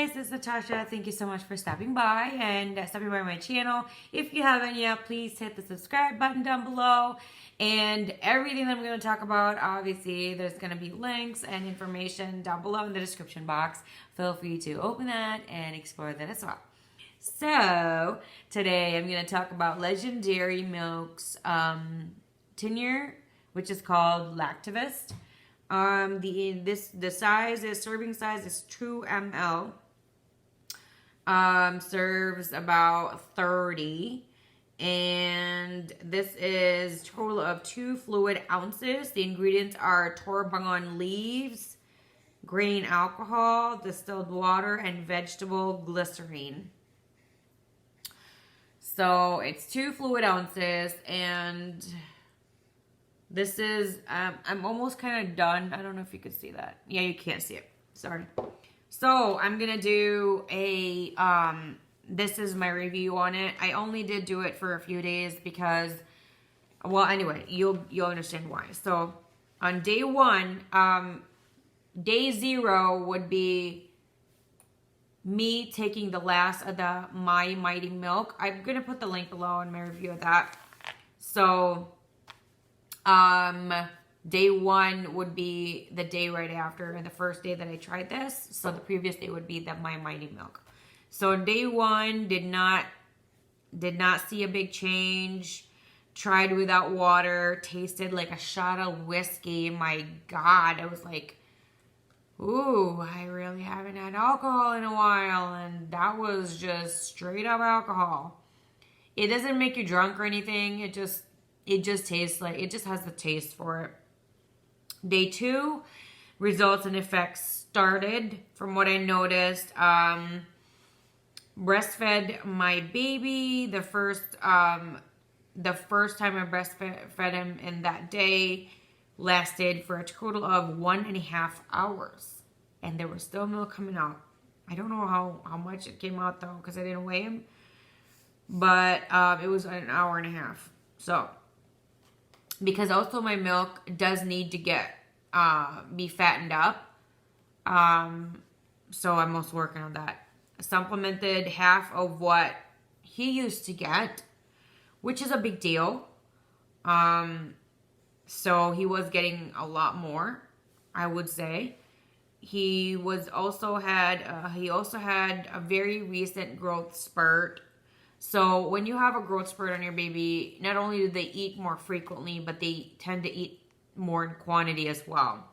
guys, it's Natasha. Thank you so much for stopping by my channel. If you haven't yet, please hit the subscribe button down below. And everything that I'm going to talk about, obviously, there's going to be links and information down below in the description box. Feel free to open that and explore that as well. So, today I'm going to talk about Legendairy Milk's tenure, which is called Lactivist. The serving size is 2 ml. Serves about 30. And this is total of 2 fluid ounces. The ingredients are torbangon leaves, grain alcohol, distilled water, and vegetable glycerine. So it's 2 fluid ounces, and this is, I'm almost kind of done. I don't know if you can see that. Yeah, you can't see it. Sorry. So I'm going to do a, this is my review on it. I only did do it for a few days because, well, anyway, you'll understand why. So on day 1, day 0 would be me taking the last of the My Mighty Milk. I'm going to put the link below in my review of that. So, day 1 would be the day right after, and the first day that I tried this. So the previous day would be the My Mighty Milk. So day 1 did not see a big change. Tried without water. Tasted like a shot of whiskey. My God, I was like, ooh, I really haven't had alcohol in a while, and that was just straight up alcohol. It doesn't make you drunk or anything. It just tastes like, it just has the taste for it. Day 2, results and effects started. From what I noticed, breastfed my baby the first time I breastfed him in that day. Lasted for a total of 1.5 hours, and there was still milk coming out. I don't know how much it came out though, because I didn't weigh him, but it was 1.5 hours. So, because also my milk does need to be fattened up, so I'm also working on that. Supplemented half of what he used to get, which is a big deal. So he was getting a lot more, I would say. He also had a very recent growth spurt. So when you have a growth spurt on your baby, not only do they eat more frequently, but they tend to eat more in quantity as well.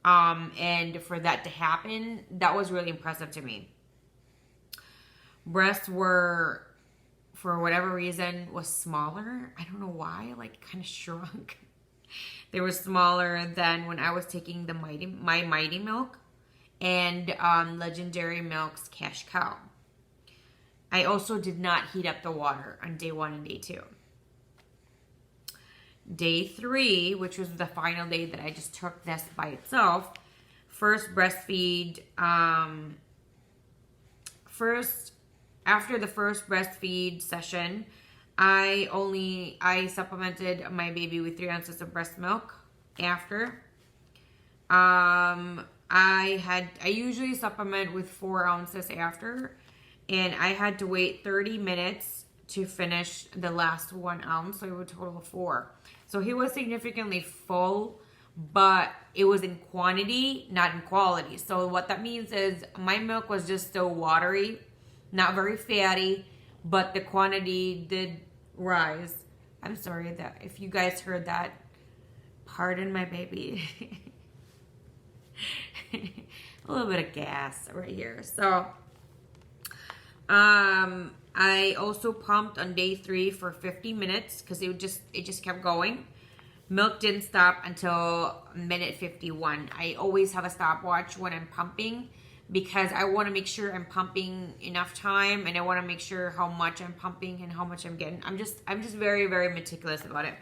And for that to happen, that was really impressive to me. Breasts were, for whatever reason, was smaller. I don't know why, like kind of shrunk. They were smaller than when I was taking the My Mighty Milk and Legendairy Milk's Cash Cow. I also did not heat up the water on day 1 and day 2. Day 3, which was the final day that I just took this by itself, first breastfeed, after the first breastfeed session, I supplemented my baby with 3 ounces of breast milk after. I usually supplement with 4 ounces after, and I had to wait 30 minutes to finish the last 1 ounce, so it would total of 4. So he was significantly full, but it was in quantity, not in quality. So what that means is my milk was just still watery, not very fatty, but the quantity did rise. I'm sorry that if you guys heard that, pardon my baby. A little bit of gas right here. So I also pumped on day 3 for 50 minutes because it just kept going. Milk didn't stop until minute 51. I always have a stopwatch when I'm pumping, because I want to make sure I'm pumping enough time, and I want to make sure how much I'm pumping and how much I'm getting. I'm just very, very meticulous about it.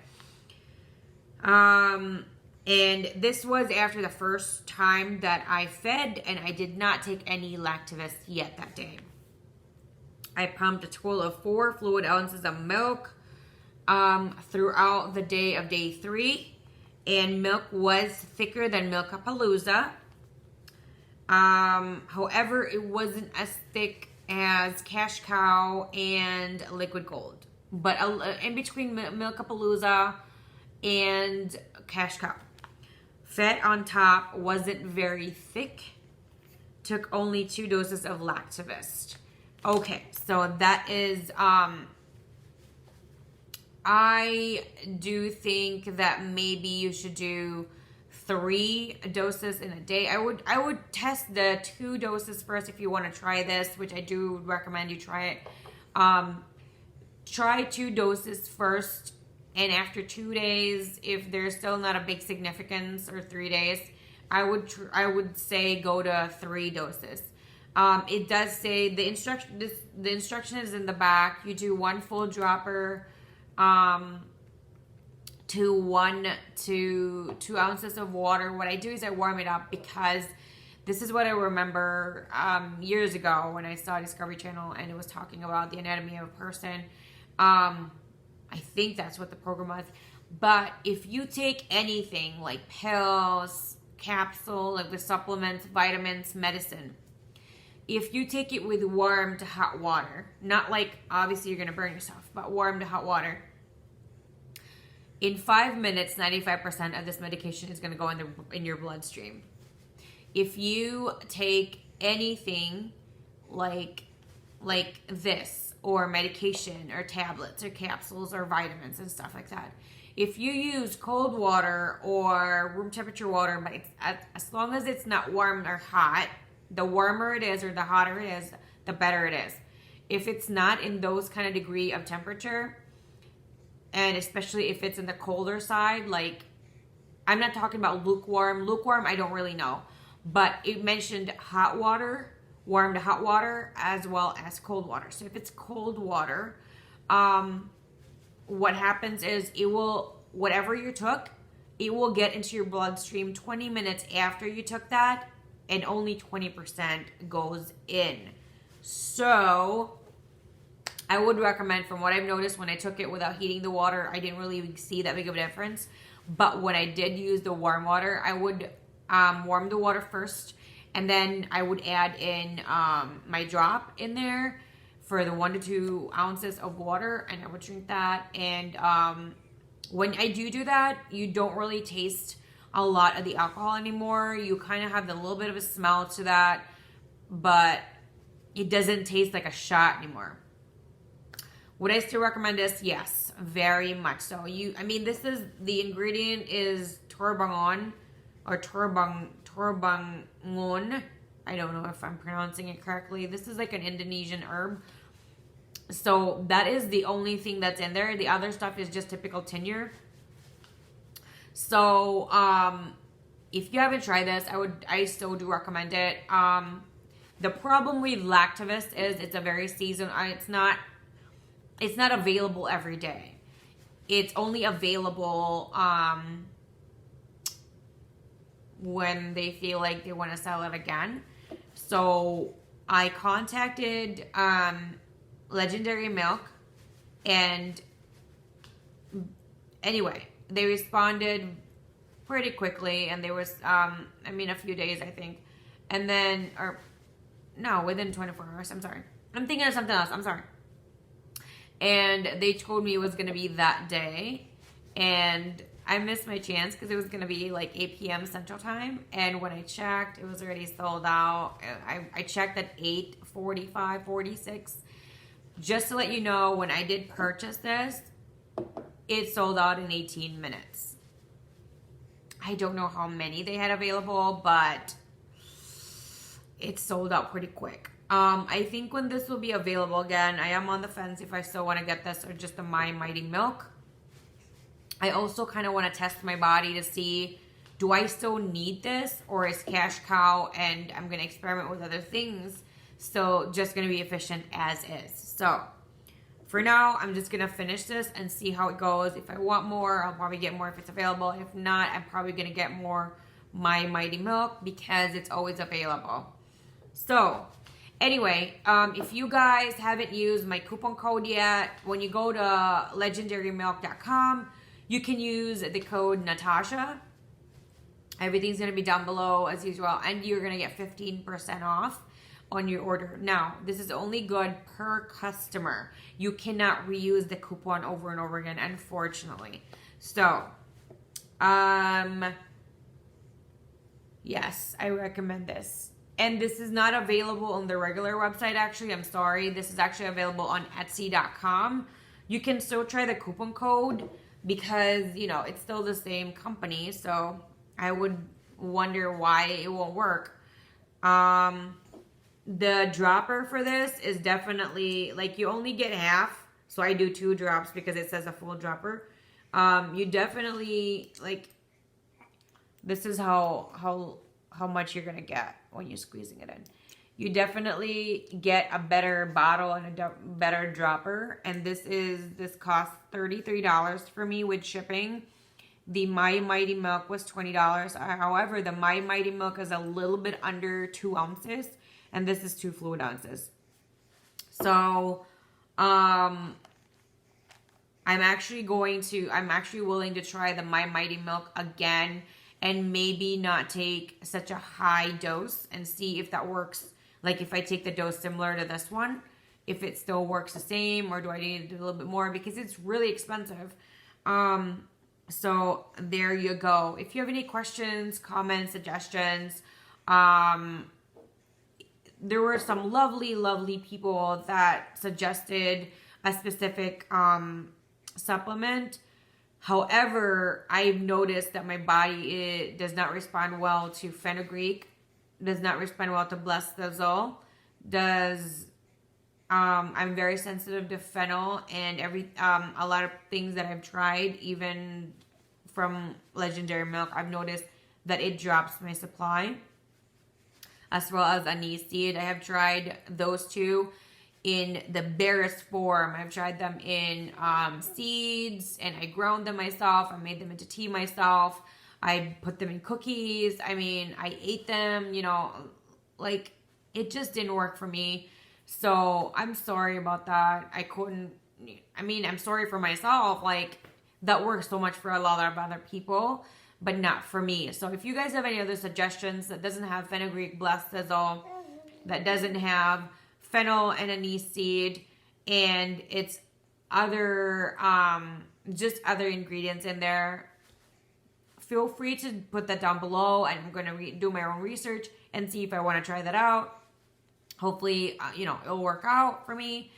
And this was after the first time that I fed, and I did not take any Lactivist yet that day. I pumped a total of 4 fluid ounces of milk throughout the day of day 3, and milk was thicker than Milk-A-Palooza. However, it wasn't as thick as Cash Cow and Liquid Gold. But in between Milkapalooza and Cash Cow. Fat on top, wasn't very thick. Took only 2 doses of Lactivist. Okay, so that is, I do think that maybe you should do 3 doses in a day. I would test the 2 doses first if you want to try this, which I do recommend you try it. Try 2 doses first, and after 2 days, if there's still not a big significance, or 3 days, I would say go to 3 doses. It does say the instruction is in the back. You do 1 full dropper to 1 to 2 ounces of water. What I do is I warm it up, because this is what I remember years ago when I saw Discovery Channel and it was talking about the anatomy of a person. I think that's what the program was. But if you take anything like pills, capsule, like the supplements, vitamins, medicine, if you take it with warm to hot water, not like obviously you're going to burn yourself, but warm to hot water, in 5 minutes, 95% of this medication is going to go in your bloodstream. If you take anything like this, or medication, or tablets, or capsules, or vitamins, and stuff like that, if you use cold water or room temperature water, but as long as it's not warm or hot, the warmer it is or the hotter it is, the better it is. If it's not in those kind of degree of temperature, and especially if it's in the colder side, like, I'm not talking about lukewarm. Lukewarm, I don't really know. But it mentioned hot water, warm to hot water, as well as cold water. So if it's cold water, what happens is whatever you took, it will get into your bloodstream 20 minutes after you took that, and only 20% goes in. So I would recommend, from what I've noticed, when I took it without heating the water, I didn't really see that big of a difference. But when I did use the warm water, I would warm the water first, and then I would add in my drop in there for the 1 to 2 ounces of water, and I would drink that. And when I do that, you don't really taste a lot of the alcohol anymore. You kind of have a little bit of a smell to that, but it doesn't taste like a shot anymore. Would I still recommend this? Yes, very much so. This is, the ingredient is turbangon, or turbangon. I don't know if I'm pronouncing it correctly. This is like an Indonesian herb. So that is the only thing that's in there. The other stuff is just typical tincture. So if you haven't tried this, I still do recommend it. The problem with Lactivist is it's a very seasonal. It's not available every day. It's only available when they feel like they want to sell it again. So I contacted Legendairy Milk, and anyway, they responded pretty quickly, and there was a few days, I think, and then, or no, within 24 hours. I'm sorry, I'm thinking of something else. I'm sorry. And they told me it was going to be that day, and I missed my chance because it was going to be like 8 p.m. Central Time, and when I checked, it was already sold out. I checked at 8:45, 46. Just to let you know, when I did purchase this, it sold out in 18 minutes. I don't know how many they had available, but it sold out pretty quick. I think when this will be available again, I am on the fence if I still want to get this or just the My Mighty Milk. I also kind of want to test my body to see, do I still need this, or is Cash Cow and I'm going to experiment with other things, so just going to be efficient as is. So for now, I'm just going to finish this and see how it goes. If I want more, I'll probably get more if it's available. If not, I'm probably going to get more My Mighty Milk because it's always available. So anyway, if you guys haven't used my coupon code yet, when you go to legendarymilk.com, you can use the code Natasha Everything's going to be down below as usual, and you're going to get 15% off on your order. Now, this is only good per customer. You cannot reuse the coupon over and over again, unfortunately. So, yes, I recommend this. And this is not available on the regular website, actually. I'm sorry. This is actually available on Etsy.com. You can still try the coupon code because, you know, it's still the same company. So I would wonder why it won't work. The dropper for this is definitely, like, you only get half. So I do 2 drops because it says a full dropper. You definitely, like, this is how much you're going to get when you're squeezing it in. You definitely get a better bottle and a better dropper. And this cost $33 for me with shipping. The My Mighty Milk was $20. However, the My Mighty Milk is a little bit under 2 ounces. And this is 2 fluid ounces. So, I'm actually willing to try the My Mighty Milk again and maybe not take such a high dose and see if that works. Like if I take the dose similar to this one, if it still works the same, or do I need to do a little bit more because it's really expensive. So there you go. If you have any questions, comments, suggestions, there were some lovely, lovely people that suggested a specific supplement. However, I've noticed that my body does not respond well to fenugreek, does not respond well to Breastmilk, I'm very sensitive to fennel and a lot of things that I've tried, even from Legendairy milk, I've noticed that it drops my supply. As well as anise seed. I have tried those 2 in the barest form. I've tried them in seeds, and I ground them myself. I made them into tea myself. I put them in cookies. I mean, I ate them, you know, like, it just didn't work for me. So I'm sorry about that. I'm sorry for myself. Like, that works so much for a lot of other people, but not for me. So if you guys have any other suggestions that doesn't have fenugreek, Breastmilk, that doesn't have fennel and anise seed, and it's other, just other ingredients in there, feel free to put that down below. I'm going to do my own research and see if I want to try that out. Hopefully, it'll work out for me.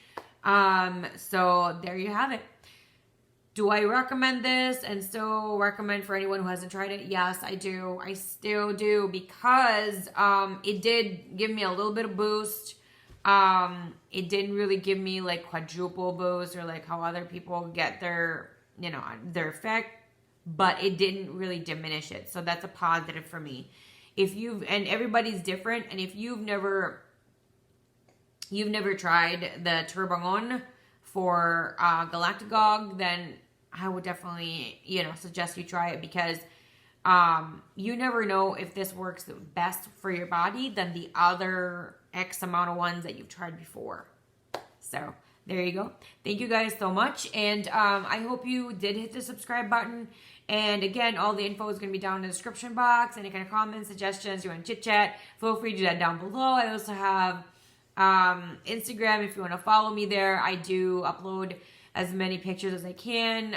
So there you have it. Do I recommend this and still recommend for anyone who hasn't tried it? Yes, I do. I still do, because it did give me a little bit of boost. It didn't really give me like quadruple boost or like how other people get their effect, but it didn't really diminish it. So that's a positive for me. And everybody's different, and if you've never tried the Turbangon for galactagogue, then I would definitely, suggest you try it, because you never know if this works best for your body than the other X amount of ones that you've tried before. So there you go. Thank you guys so much. And I hope you did hit the subscribe button. And again, all the info is going to be down in the description box. Any kind of comments, suggestions, you want to chit chat, feel free to do that down below. I also have Instagram if you want to follow me there. I do upload as many pictures as I can.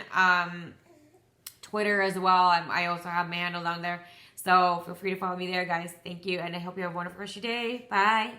Twitter as well. I also have my handle down there. So feel free to follow me there, guys. Thank you. And I hope you have a wonderful rest of your day. Bye.